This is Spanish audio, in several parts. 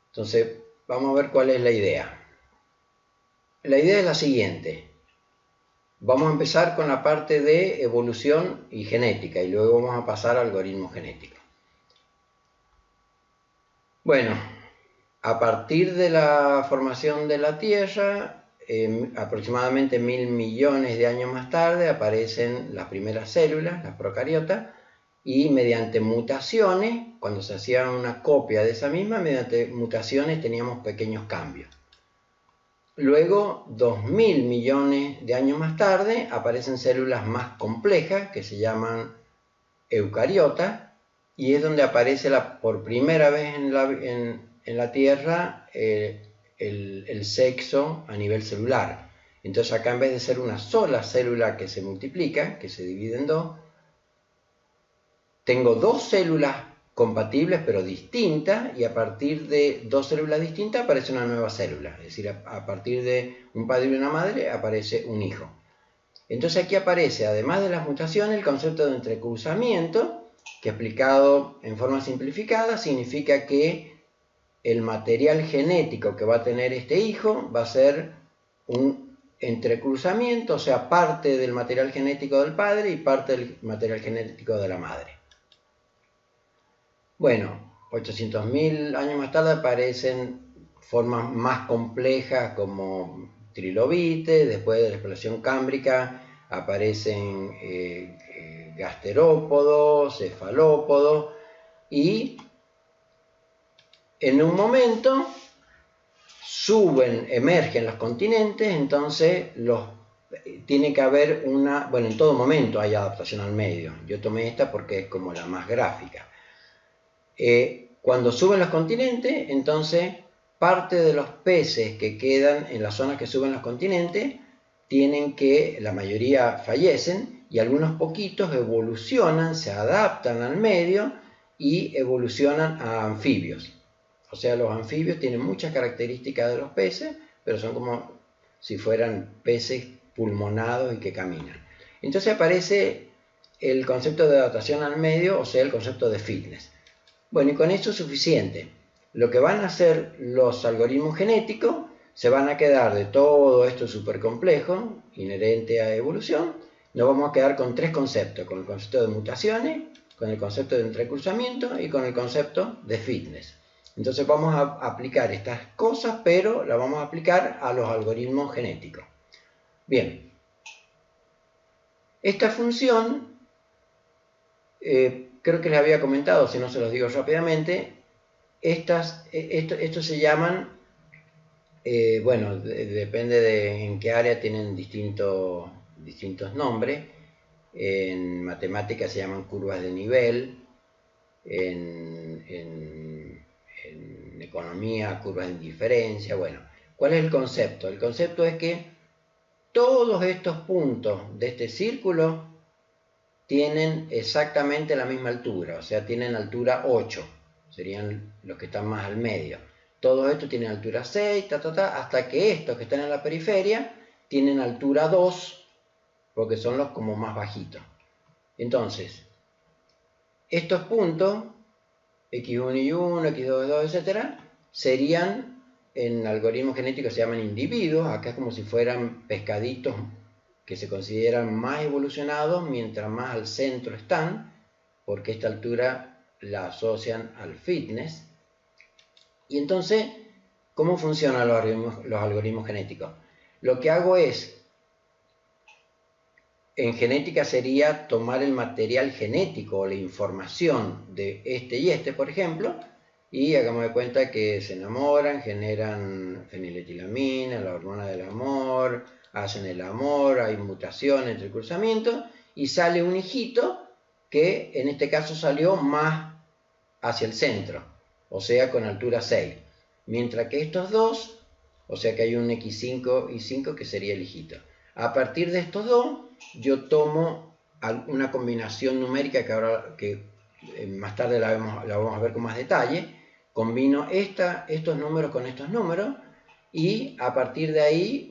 Entonces, vamos a ver cuál es la idea. La idea es la siguiente. Vamos a empezar con la parte de evolución y genética y luego vamos a pasar al algoritmo genético. Bueno, a partir de la formación de la Tierra, aproximadamente 1000 millones de años más tarde, aparecen las primeras células, las procariotas, y mediante mutaciones, cuando se hacía una copia de esa misma, mediante mutaciones teníamos pequeños cambios. Luego, 2000 millones de años más tarde, aparecen células más complejas que se llaman eucariotas, y es donde aparece por primera vez en la Tierra el sexo a nivel celular. Entonces acá, en vez de ser una sola célula que se multiplica, que se divide en dos, tengo dos células compatibles pero distintas, y a partir de dos células distintas aparece una nueva célula. Es decir, a partir de un padre y una madre aparece un hijo. Entonces aquí aparece, además de las mutaciones, el concepto de entrecruzamiento, que explicado en forma simplificada significa que el material genético que va a tener este hijo va a ser un entrecruzamiento, o sea, parte del material genético del padre y parte del material genético de la madre. Bueno, 800.000 años más tarde aparecen formas más complejas como trilobites. Después de la explosión cámbrica aparecen gasterópodos, cefalópodos, y en un momento emergen los continentes. Entonces tiene que haber en todo momento hay adaptación al medio. Yo tomé esta porque es como la más gráfica. Cuando suben los continentes, entonces parte de los peces que quedan en las zonas que suben los continentes la mayoría fallecen, y algunos poquitos evolucionan, se adaptan al medio y evolucionan a anfibios. O sea, los anfibios tienen muchas características de los peces, pero son como si fueran peces pulmonados y que caminan. Entonces aparece el concepto de adaptación al medio, o sea, el concepto de fitness. Bueno, y con eso es suficiente. Lo que van a hacer los algoritmos genéticos, se van a quedar de todo esto súper complejo, inherente a evolución, nos vamos a quedar con tres conceptos: con el concepto de mutaciones, con el concepto de entrecruzamiento y con el concepto de fitness. Entonces vamos a aplicar estas cosas, pero las vamos a aplicar a los algoritmos genéticos. Bien, esta función, creo que les había comentado, si no se los digo rápidamente, estos se llaman, depende de en qué área, tienen distintos nombres. En matemáticas se llaman curvas de nivel, en economía curvas de indiferencia. Bueno, ¿cuál es el concepto? El concepto es que todos estos puntos de este círculo tienen exactamente la misma altura, o sea, tienen altura 8, serían los que están más al medio. Todos estos tienen altura 6, hasta que estos que están en la periferia tienen altura 2, porque son los como más bajitos. Entonces, estos puntos, x1 y 1, x2 y 2, etc., serían, en algoritmos genéticos se llaman individuos. Acá es como si fueran pescaditos que se consideran más evolucionados mientras más al centro están, porque esta altura la asocian al fitness. Y entonces, ¿cómo funcionan los algoritmos genéticos? Lo que hago es, en genética sería tomar el material genético o la información de este y este, por ejemplo, y hagamos de cuenta que se enamoran, generan feniletilamina, la hormona del amor, hacen el amor, hay mutación, entrecruzamiento, y sale un hijito que en este caso salió más hacia el centro, o sea, con altura 6. Mientras que estos dos, o sea que hay un X5 y 5 que sería el hijito. A partir de estos dos, yo tomo una combinación numérica que más tarde la vamos a ver con más detalle. Combino estos números con estos números, y a partir de ahí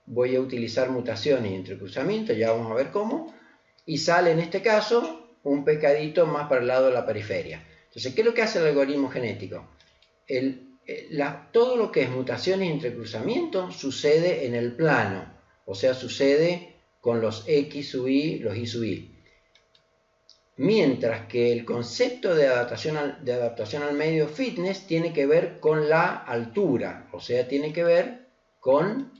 voy a utilizar mutaciones y entrecruzamiento, ya vamos a ver cómo, y sale en este caso un pescadito más para el lado de la periferia. Entonces, ¿qué es lo que hace el algoritmo genético? todo lo que es mutaciones y entrecruzamiento sucede en el plano, o sea, sucede con los X sub Y, los Y sub Y. Mientras que el concepto de adaptación al medio fitness tiene que ver con la altura, o sea, tiene que ver con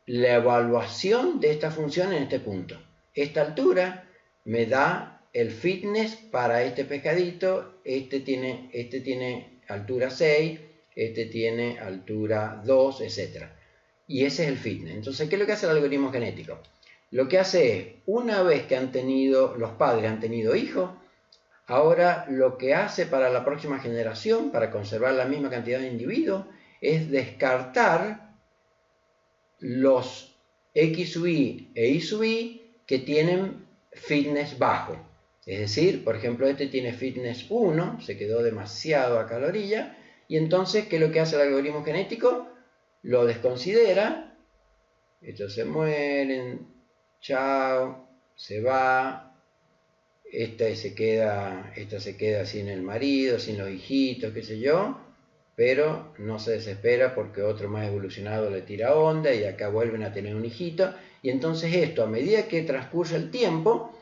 la evaluación de esta función en este punto. Esta altura me da el fitness para este pescadito, este tiene altura 6, este tiene altura 2, etc. Y ese es el fitness. Entonces, ¿qué es lo que hace el algoritmo genético? Lo que hace es, una vez que los padres han tenido hijos, ahora lo que hace para la próxima generación, para conservar la misma cantidad de individuos, es descartar los X sub Y e Y sub Y que tienen fitness bajo. Es decir, por ejemplo, este tiene fitness 1, se quedó demasiado acá a la orilla, y entonces, ¿qué es lo que hace el algoritmo genético? Lo desconsidera, estos se mueren, chao, se va, esta se queda sin el marido, sin los hijitos, qué sé yo, pero no se desespera porque otro más evolucionado le tira onda y acá vuelven a tener un hijito. Y entonces esto, a medida que transcurre el tiempo,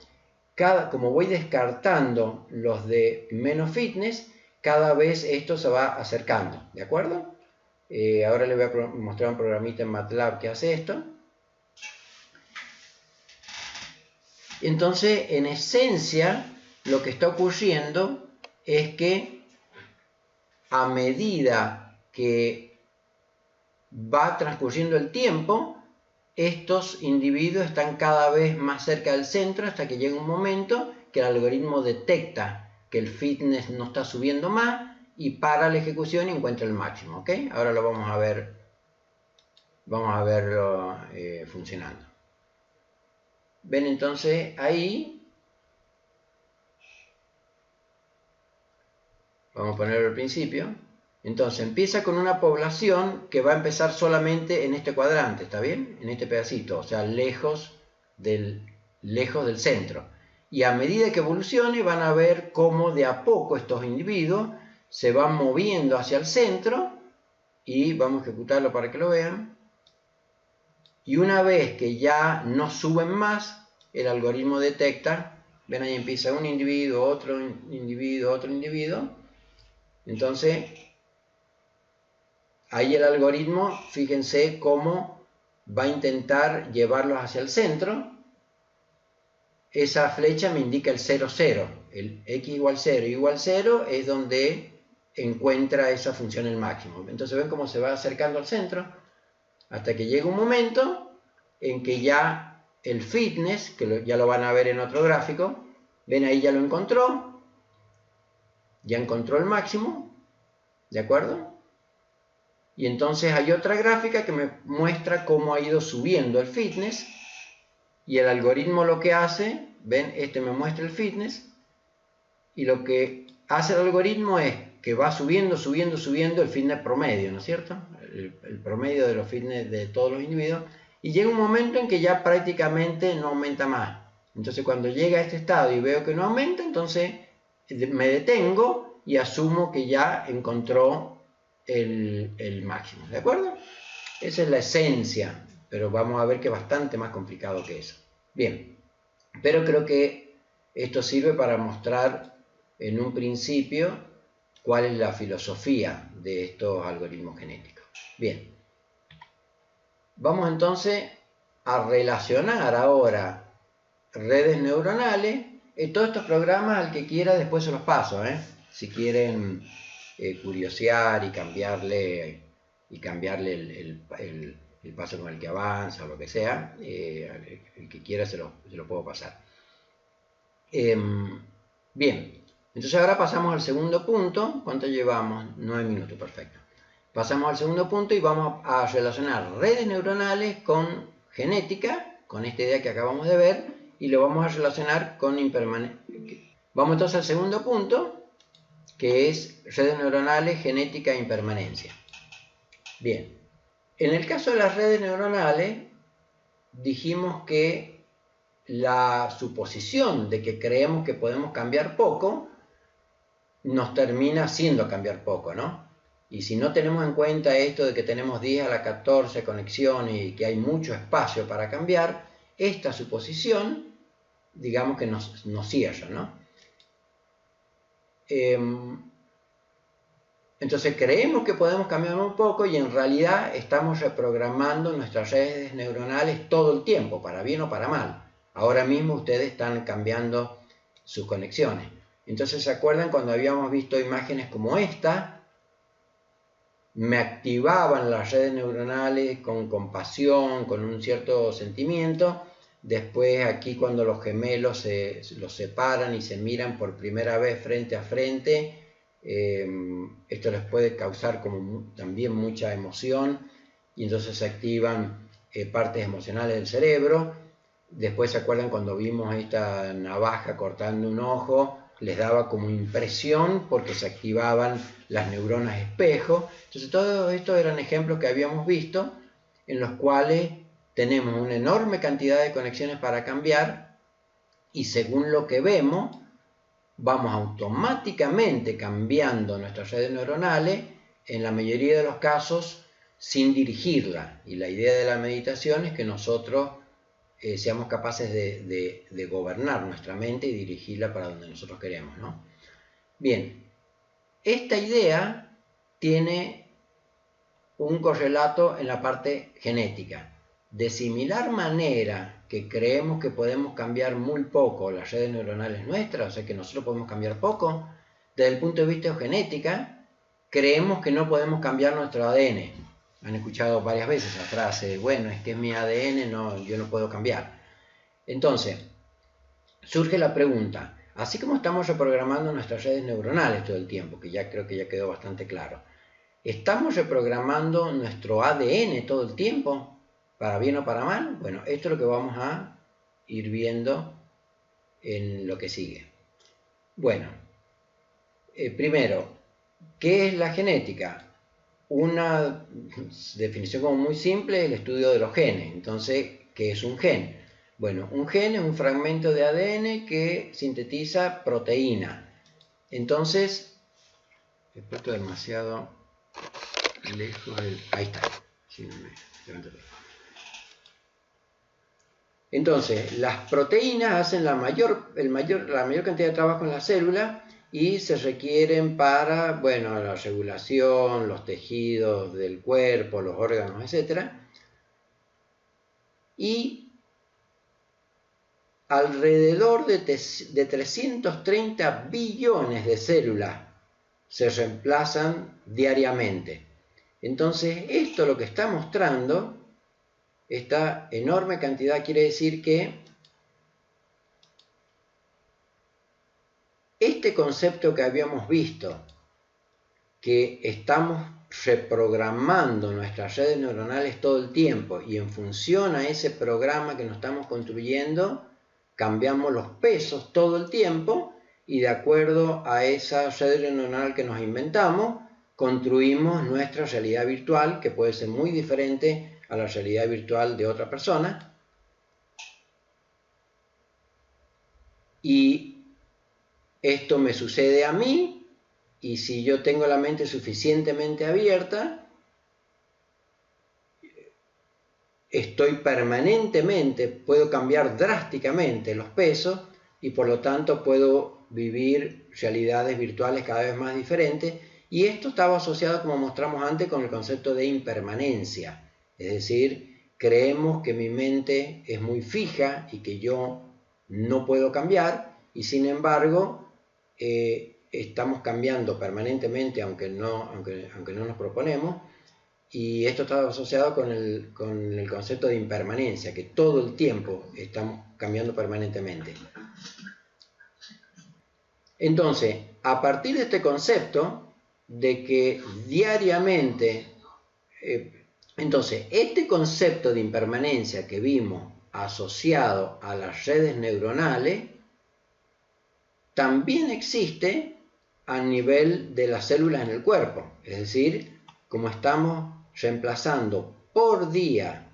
como voy descartando los de menos fitness, cada vez esto se va acercando, ¿de acuerdo? Ahora les voy a mostrar un programita en MATLAB que hace esto. Entonces, en esencia, lo que está ocurriendo es que a medida que va transcurriendo el tiempo, estos individuos están cada vez más cerca del centro hasta que llega un momento que el algoritmo detecta que el fitness no está subiendo más y para la ejecución y encuentra el máximo, ¿ok? Ahora lo vamos a verlo funcionando. Ven entonces ahí, vamos a ponerlo al principio. Entonces empieza con una población que va a empezar solamente en este cuadrante, ¿está bien? En este pedacito, o sea, lejos del centro. Y a medida que evolucione van a ver cómo de a poco estos individuos se van moviendo hacia el centro y vamos a ejecutarlo para que lo vean. Y una vez que ya no suben más, el algoritmo detecta, ven ahí empieza un individuo, otro individuo, otro individuo. Entonces, ahí el algoritmo, fíjense cómo va a intentar llevarlos hacia el centro. Esa flecha me indica el 0, 0. El x igual 0 igual 0 es donde encuentra esa función el máximo. Entonces ven cómo se va acercando al centro hasta que llega un momento en que ya el fitness, que ya lo van a ver en otro gráfico, ven ahí ya lo encontró, ya encontró el máximo, ¿de acuerdo? Y entonces hay otra gráfica que me muestra cómo ha ido subiendo el fitness y el algoritmo lo que hace, ven, este me muestra el fitness y lo que hace el algoritmo es que va subiendo, subiendo, subiendo el fitness promedio, ¿no es cierto? El promedio de los fitness de todos los individuos y llega un momento en que ya prácticamente no aumenta más. Entonces cuando llega a este estado y veo que no aumenta, entonces me detengo y asumo que ya encontró el máximo, ¿de acuerdo? Esa es la esencia, pero vamos a ver que es bastante más complicado que eso. Bien, pero creo que esto sirve para mostrar en un principio cuál es la filosofía de estos algoritmos genéticos. Bien, vamos entonces a relacionar ahora redes neuronales. Todos estos programas, al que quiera, después se los paso, si quieren curiosear y cambiarle el paso con el que avanza o lo que sea, el que quiera se lo puedo pasar. Bien, entonces ahora pasamos al segundo punto. ¿Cuánto llevamos? 9 minutos, perfecto. Pasamos al segundo punto y vamos a relacionar redes neuronales con genética, con esta idea que acabamos de ver, y lo vamos a relacionar con impermanencia. Vamos entonces al segundo punto, que es redes neuronales, genética e impermanencia. Bien, en el caso de las redes neuronales, dijimos que la suposición de que creemos que podemos cambiar poco nos termina haciendo cambiar poco, ¿no? Y si no tenemos en cuenta esto de que tenemos 10 a la 14 conexiones y que hay mucho espacio para cambiar, esta suposición, digamos que nos cierra, ¿no? Entonces creemos que podemos cambiar un poco y en realidad estamos reprogramando nuestras redes neuronales todo el tiempo, para bien o para mal. Ahora mismo ustedes están cambiando sus conexiones. Entonces, ¿se acuerdan cuando habíamos visto imágenes como esta? Me activaban las redes neuronales con compasión, con un cierto sentimiento. Después aquí cuando los gemelos los separan y se miran por primera vez frente a frente, esto les puede causar como también mucha emoción y entonces se activan partes emocionales del cerebro. Después se acuerdan cuando vimos esta navaja cortando un ojo, les daba como impresión porque se activaban las neuronas espejo. Entonces todo esto eran ejemplos que habíamos visto en los cuales tenemos una enorme cantidad de conexiones para cambiar y según lo que vemos vamos automáticamente cambiando nuestras redes neuronales, en la mayoría de los casos sin dirigirla. Y la idea de la meditación es que nosotros seamos capaces de gobernar nuestra mente y dirigirla para donde nosotros queremos, ¿no? Bien, esta idea tiene un correlato en la parte genética. De similar manera que creemos que podemos cambiar muy poco las redes neuronales nuestras, o sea que nosotros podemos cambiar poco, desde el punto de vista de genética, creemos que no podemos cambiar nuestro ADN. Han escuchado varias veces la frase, bueno, es que es mi ADN, no, yo no puedo cambiar. Entonces, surge la pregunta, así como estamos reprogramando nuestras redes neuronales todo el tiempo, que ya creo que ya quedó bastante claro, ¿estamos reprogramando nuestro ADN todo el tiempo? ¿Para bien o para mal? Bueno, esto es lo que vamos a ir viendo en lo que sigue. Bueno, primero, ¿qué es la genética? Una definición como muy simple, el estudio de los genes. Entonces, ¿qué es un gen? Bueno, un gen es un fragmento de ADN que sintetiza proteína. Entonces, he puesto demasiado lejos el... Ahí está. Sí, no me... Entonces, las proteínas hacen la mayor cantidad de trabajo en la célula y se requieren para, bueno, la regulación, los tejidos del cuerpo, los órganos, etc. Y alrededor de 330 billones de células se reemplazan diariamente. Entonces, esto lo que está mostrando, esta enorme cantidad, quiere decir que este concepto que habíamos visto, que estamos reprogramando nuestras redes neuronales todo el tiempo y en función a ese programa que nos estamos construyendo, cambiamos los pesos todo el tiempo y de acuerdo a esa red neuronal que nos inventamos, construimos nuestra realidad virtual, que puede ser muy diferente a la realidad virtual de otra persona. Y esto me sucede a mí, y si yo tengo la mente suficientemente abierta, estoy permanentemente, puedo cambiar drásticamente los pesos y por lo tanto puedo vivir realidades virtuales cada vez más diferentes. Y esto estaba asociado, como mostramos antes, con el concepto de impermanencia. Es decir, creemos que mi mente es muy fija y que yo no puedo cambiar, y sin embargo estamos cambiando permanentemente aunque no nos proponemos, y esto está asociado con el concepto de impermanencia, que todo el tiempo estamos cambiando permanentemente. Entonces, a partir de este concepto de que diariamente, entonces, este concepto de impermanencia que vimos asociado a las redes neuronales, también existe a nivel de las células en el cuerpo. Es decir, como estamos reemplazando por día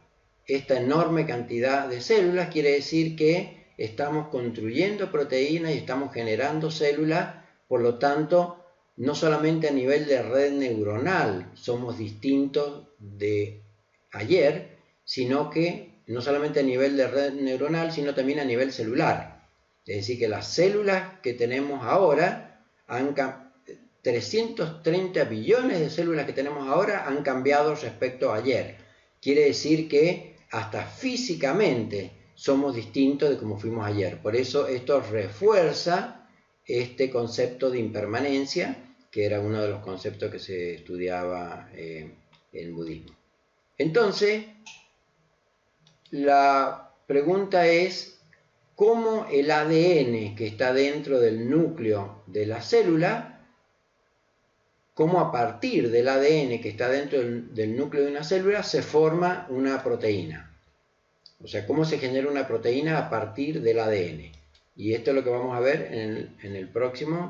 esta enorme cantidad de células, quiere decir que estamos construyendo proteínas y estamos generando células, por lo tanto, no solamente a nivel de red neuronal somos distintos de ayer, sino que no solamente a nivel de red neuronal, sino también a nivel celular. Es decir, que las células que tenemos ahora, 330 billones de células que tenemos ahora han cambiado respecto a ayer. Quiere decir que hasta físicamente somos distintos de como fuimos ayer. Por eso esto refuerza este concepto de impermanencia, que era uno de los conceptos que se estudiaba en el budismo. Entonces, la pregunta es cómo el ADN que está dentro del núcleo de la célula, cómo a partir del ADN que está dentro del núcleo de una célula se forma una proteína. O sea, cómo se genera una proteína a partir del ADN. Y esto es lo que vamos a ver en el próximo